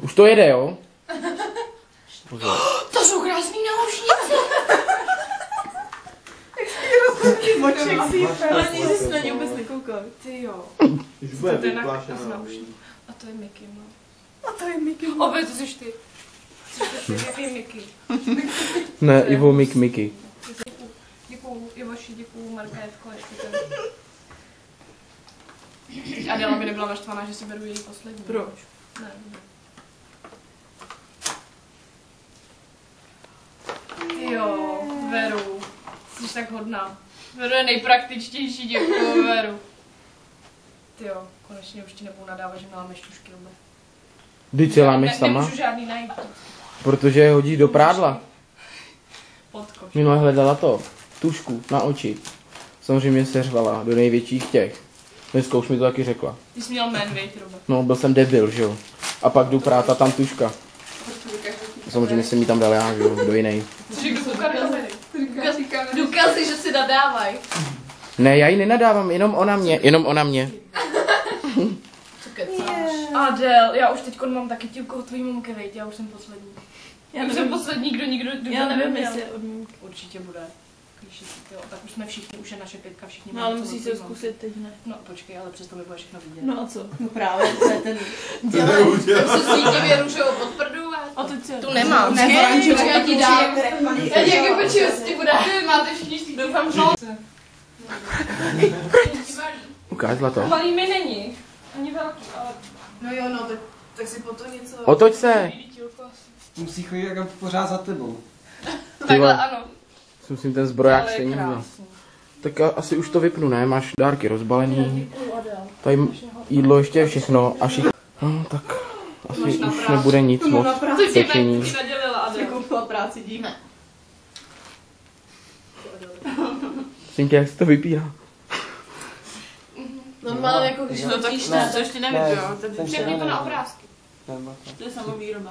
Už to jede, jo? Pozor. To jsou krásný náušnice. Moček si ale nikdy jsi na ně vůbec nekoukal. Ty jo. Už bude To je vyplášená. A to je Mickey, no. A to je Mickey. Opět to jsi ty. Jaký Mickey? Ne, Ivo Mickey. Děkuju, Ivoši, děkuju, Markétko, ještě ten. Teď Adela by nebyla naštvaná, že si beru její poslední. Proč? Ne. Jo, Veru. Jsi tak hodná. Veru je nejpraktičtější, děkuju, Veru. Ty jo, konečně už ti nebudu nadávat, že měla mešťušky vůbec. Vždyť si lámeš sama, Nemůžu žádný najít. protože je hodí do prádla. Pod koš. Minule hledala to, tušku na oči. Samozřejmě se řvala do největších těch. Dneska už mi to taky řekla. Ty jsi měl jmen, viď, Robert? No, byl jsem debil, že jo. A pak jdu prát a tam tuška. Samozřejmě jsem jí tam dal já, že jo, kdo jiný. Cože, kdo kouká do kamery? Důkazy, že si nadávají. Ne, já jí nenadávám, jenom ona mě. Co kecáš? Adel, já už teďko mám taky tímkou tvojí mamky, vejď, já už jsem poslední. Já jsem poslední, kdo Já nevím, neměl. jestli od mýmky. Určitě bude. Klíši si, jo. Tak už jsme všichni, už je naše pětka, všichni No ale co musíš od to tvý zkusit teď, ne? mamky. No počkej, ale přesto mi bude všechno vidět. No a co? No právě, to je ten... Co svítí věru, že ho podprdu A teď co? tu nemám. Počkej, já ti dám. Já ti jako počuju, co ti bude. Vy máte všichni, doufám, že... Ukáž to. Malý mi není. Ani velký, ale... No jo, no, tak si po to něco... Otoč se. Musí chodit jako pořád za tebou. Takhle ano. Musím ten zbroják Ale je stejně vzal. krásný. Tak asi už to vypnu, ne? Máš dárky rozbalený. Tady jídlo ještě všechno. Až jí... No, tak asi už nebude nic moc Co ti pečení. nadělila, Adel? Koupila práci, díky. Synky, jak se to vypírá? Normálně jako když No, fotíš, ne, to ještě nevypiju, jo. ten Všechny to na obrázky. To je samovýroba.